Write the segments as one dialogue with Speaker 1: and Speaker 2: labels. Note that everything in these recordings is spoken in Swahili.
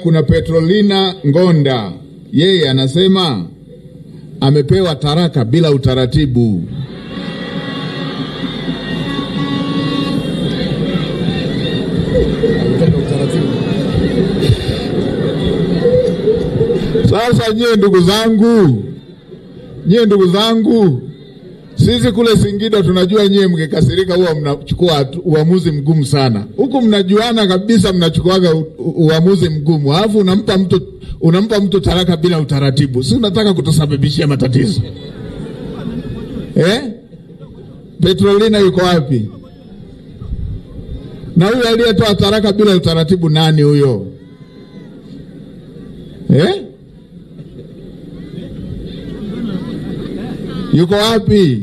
Speaker 1: Kuna Petrolina Ngonda, yeye anasema amepewa taraka bila utaratibu. Sasa nyie ndugu zangu, sisi kule Singida tunajua nyie mkikasirika huwa mnachukua uamuzi mgumu sana. Huku mnajuana kabisa mnachukuaga uamuzi mgumu. Alafu unampa mtu taraka bila utaratibu. Si unataka kutusababishia matatizo? Petrolina yuko wapi? Na huyo aliyetoa taraka bila utaratibu nani huyo? Yuko wapi?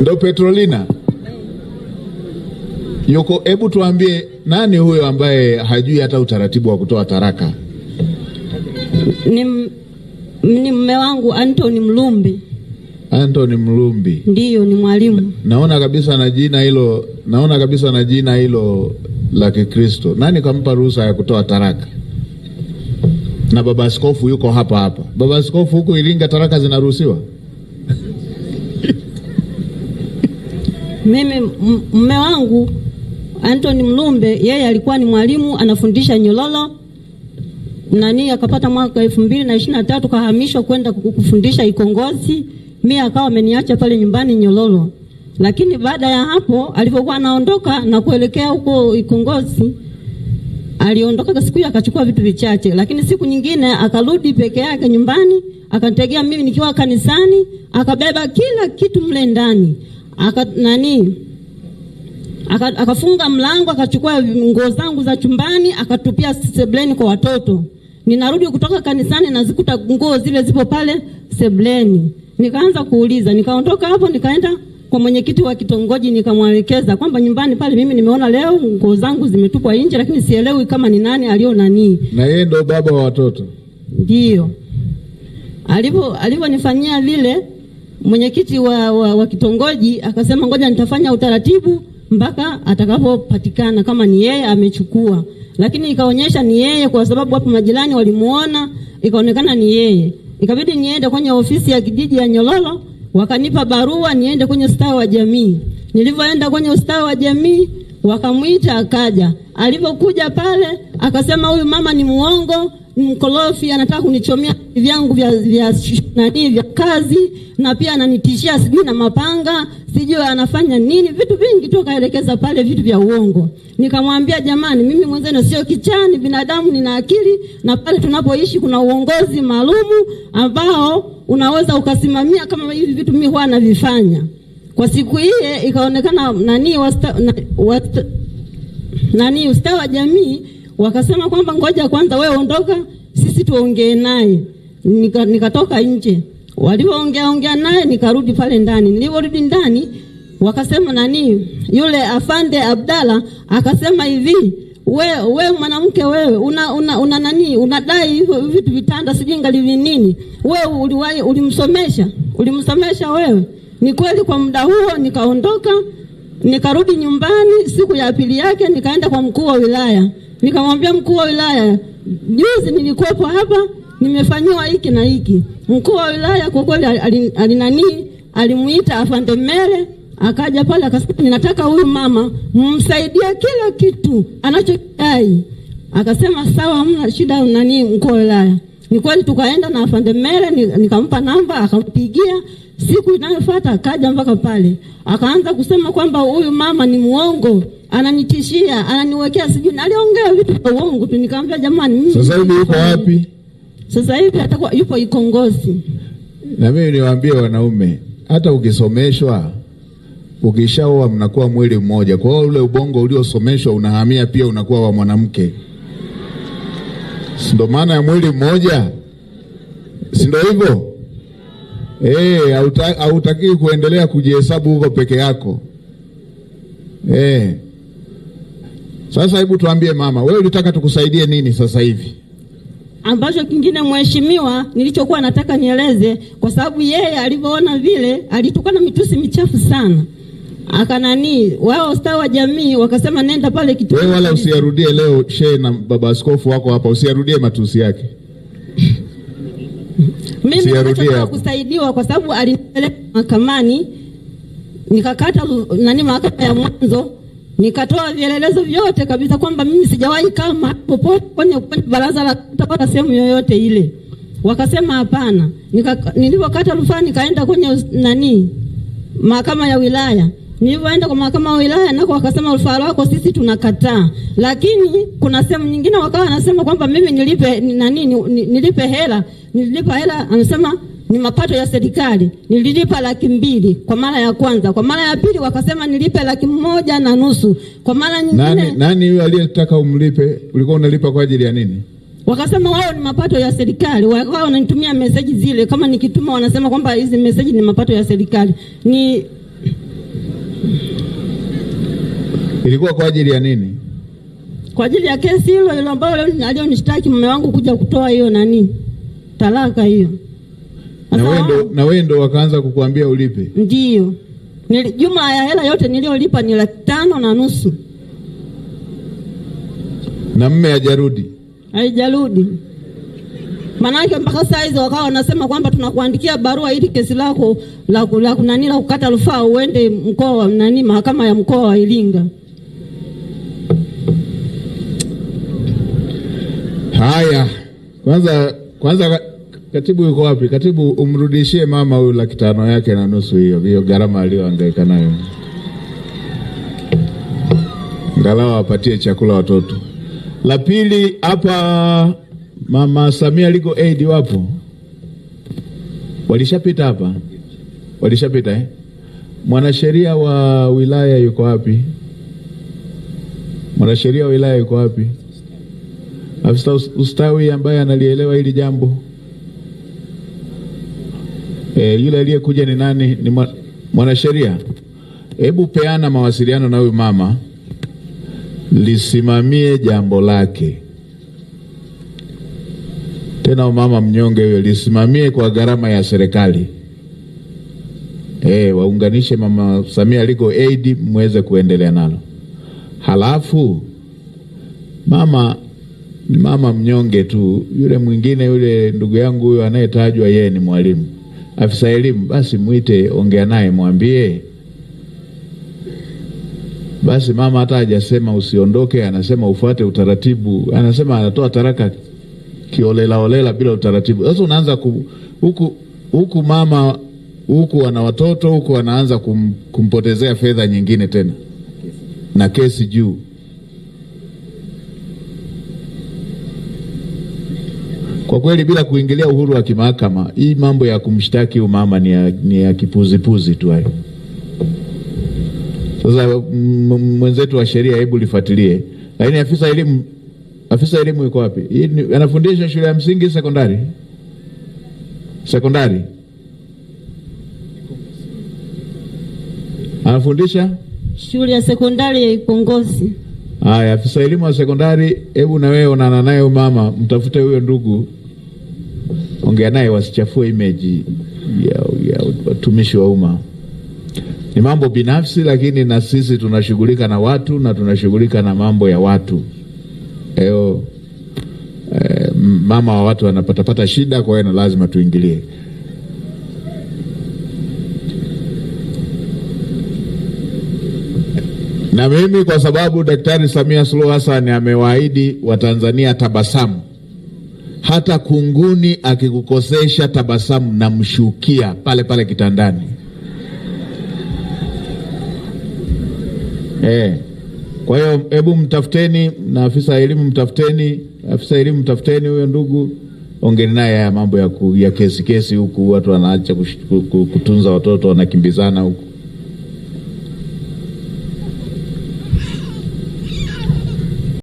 Speaker 1: Ndo Petrolina yuko. Hebu tuambie nani huyo ambaye hajui hata utaratibu wa kutoa taraka?
Speaker 2: Ni mume wangu Anthony Mlumbi.
Speaker 1: Anthony Mlumbi.
Speaker 2: Ndiyo, ni mwalimu.
Speaker 1: Naona kabisa na jina hilo la Kikristo. Nani kampa ruhusa ya kutoa taraka? Na baba askofu yuko hapa. Baba askofu, huko Iringa taraka zinaruhusiwa?
Speaker 2: Mimi mume wangu Anthony Mlumbe, yeye alikuwa ni mwalimu anafundisha Nyololo. Akapata mwaka 2023 kahamishwa kwenda kufundisha Ikongosi. Mimi akawa ameniacha pale nyumbani Nyololo. Lakini baada ya hapo alipokuwa anaondoka na kuelekea huko Ikongosi, aliondoka siku hiyo akachukua vitu vichache, lakini siku nyingine akarudi peke yake nyumbani, akanitegea mimi nikiwa kanisani, akabeba kila kitu mle ndani. Akafunga mlango, akachukua nguo zangu za chumbani, akatupia sebleni kwa watoto. Ninarudi kutoka kanisani na zikuta nguo zile zipo pale sebleni. Nikaanza kuuliza, nikaondoka hapo nikaenda kwa mwenyekiti wa kitongoji, nikamwelekeza kwamba nyumbani pale mimi nimeona leo nguo zangu zimetupwa nje, lakini sielewi kama ni nani alionani.
Speaker 1: Na yeye ndo baba wa watoto?
Speaker 2: Ndio. Aliponifanyia vile, mwenyekiti wa kitongoji akasema ngoja nitafanya utaratibu mpaka atakapopatikana kama ni yeye amechukua. Lakini ikaonyesha ni yeye kwa sababu hapo majirani walimuona, ikaonekana ni yeye. Ikabidi niende kwenye ofisi ya kijiji ya Nyololo, wakanipa barua niende kwenye ustawi wa jamii. Nilivyoenda kwenye ustawi wa jamii, wakamuita akaja. Alipokuja pale akasema huyu mama ni muongo, mkorofi, anataka kunichomea vyangu vya kazi, na pia ananitishia sijui na mapanga, sijui anafanya nini, vitu vingi tu kaelekeza pale, vitu vya uongo. Nikamwambia jamani, mimi mwenzenu sio kichani, binadamu nina akili, na pale tunapoishi kuna uongozi maalumu ambao unaweza ukasimamia kama hivi vitu mimi huwa navifanya. Kwa siku ile ikaonekana ustawi wa jamii wakasema kwamba ngoja kwanza wewe ondoka, sisi tuongee naye. Nikatoka nje. Walipoongea naye nikarudi pale ndani. Niliporudi ndani wakasema yule afande Abdalla akasema hivi, wewe mwanamke wewe unadai hivyo vitu vitanda sijui ngali nini, wewe ulimsomesha wewe? Ni kweli. Kwa muda huo nikaondoka, nikarudi nyumbani. Siku ya pili yake nikaenda kwa mkuu wa wilaya, nikamwambia mkuu wa wilaya, juzi nilikuwepo hapa nimefanywa hiki na hiki. Mkuu wa wilaya kwa kweli alimuita afande Mele, akaja pale akasema ninataka huyu mama msaidie kila kitu anachodai. Akasema sawa, hamna shida. Mkuu wa wilaya, ni kweli tukaenda na afande Mele, nikampa namba, akampigia. Siku inayofuata akaja mpaka pale, akaanza kusema kwamba huyu mama ni muongo, ananitishia, ananiwekea sijui, aliongea vitu vya uongo tu. Nikamwambia jamani, mimi
Speaker 1: sasa hivi yuko wapi?
Speaker 2: Sasa hivi atakuwa yupo Ikongosi.
Speaker 1: Na mimi niwaambie wanaume, hata ukisomeshwa, ukishaoa mnakuwa mwili mmoja. Kwa hiyo ule ubongo uliosomeshwa unahamia pia unakuwa wa mwanamke. Ndio maana ya mwili mmoja, si ndio hivyo? Hautaki kuendelea kujihesabu huko peke yako. Sasa hebu tuambie mama, wewe ulitaka tukusaidie nini sasa hivi?
Speaker 2: Ambacho kingine mheshimiwa, nilichokuwa nataka nieleze, kwa sababu yeye alivyoona vile alitukana mitusi michafu sana. Wao ustawi wa jamii wakasema nenda pale kituo.
Speaker 1: Wewe wala usiyarudie leo, shehe na baba askofu wako hapa, usiyarudie matusi yake.
Speaker 2: Mimi nataka kusaidiwa kwa sababu alinipeleka mahakamani, nikakata mahakama ya mwanzo, nikatoa vielelezo vyote kabisa kwamba mimi sijawahi kama popote kwenye baraza la utawala sehemu yoyote ile. Wakasema hapana. Nilipokata rufaa nikaenda kwenye mahakama ya wilaya. Nilipoenda kwa mahakama ya wilaya nako wakasema rufaa lako sisi tunakataa. Lakini kuna sehemu nyingine wakawa wanasema kwamba mimi nilipe hela. Nilipa hela, anasema ni mapato ya serikali. Nililipa 200,000 kwa mara ya kwanza. Kwa mara ya pili wakasema nilipe 1,500,000. Kwa mara nyingine
Speaker 1: nani yule aliyetaka umlipe? Ulikuwa unalipa kwa ajili ya nini?
Speaker 2: Wakasema wao ni mapato ya serikali. Wao wananitumia message zile, kama nikituma wanasema kwamba hizi message ni mapato ya serikali.
Speaker 1: Ilikuwa kwa ajili ya nini?
Speaker 2: Kwa ajili ya kesi hilo ambalo alionishtaki mume wangu kuja kutoa hiyo talaka hiyo.
Speaker 1: Na wewe ndo wakaanza kukuambia ulipe?
Speaker 2: Ndio. Jumla ya hela yote niliolipa ni 5,500,000. Na
Speaker 1: mume hajarudi?
Speaker 2: Haijarudi. Manake mpaka saa hizo wakawa wanasema kwamba tunakuandikia barua ili kesi lako la kukata rufaa uende mahakama ya mkoa wa Iringa.
Speaker 1: Haya, kwanza katibu yuko wapi? Katibu, umrudishie mama huyu 500,000 yake na nusu, hiyo gharama aliyohangaika nayo. Angalau apatie chakula watoto. La pili, hapa Mama Samia Legal Aid wapo? Walishapita hapa? Walishapita Mwanasheria wa wilaya yuko wapi? Mwanasheria wa wilaya yuko wapi? Afisa ustawi ambaye analielewa hili jambo? Yule aliyekuja ni nani? Ni mwanasheria. Hebu peana mawasiliano na huyu mama, lisimamie jambo lake. Tena mama mnyonge huyo, lisimamie kwa gharama ya serikali. Waunganishe Mama Samia Legal Aid muweze kuendelea nalo. Halafu mama mnyonge tu, yule mwingine, yule ndugu yangu huyo anayetajwa, yeye ni mwalimu, afisa elimu, basi muite, ongea naye, mwambie basi mama hata hajasema usiondoke, anasema ufuate utaratibu, anasema anatoa taraka kiolela bila utaratibu. Sasa unaanza huku mama huku ana watoto, huku anaanza kumpotezea fedha nyingine tena na kesi juu. Kwa kweli bila kuingilia uhuru wa kimahakama, hii mambo ya kumshtaki umama ni ya kipuzipuzi tu hayo. Sasa mwenzetu wa sheria, hebu lifuatilie. Lakini afisa elimu yuko wapi? Anafundisha shule ya msingi, sekondari? Sekondari. Anafundisha
Speaker 2: shule ya sekondari ya Ikongosi.
Speaker 1: Haya, afisa elimu wa sekondari, hebu na wewe onana naye mama, mtafute huyo ndugu, ongea naye, wasichafue image ya watumishi wa umma. Ni mambo binafsi, lakini na sisi tunashughulika na watu na tunashughulika na mambo ya watu. Mama wa watu wanapata shida, kwa hiyo lazima tuingilie. Na mimi kwa sababu Daktari Samia Suluhu Hassan amewaahidi Watanzania tabasamu, hata kunguni akikukosesha tabasamu na mshukia pale pale kitandani. Kwa hiyo hebu mtafuteni, na afisa elimu mtafuteni huyo ndugu, ongeni naye haya mambo ya kesi huku watu wanaacha kutunza watoto wanakimbizana huku.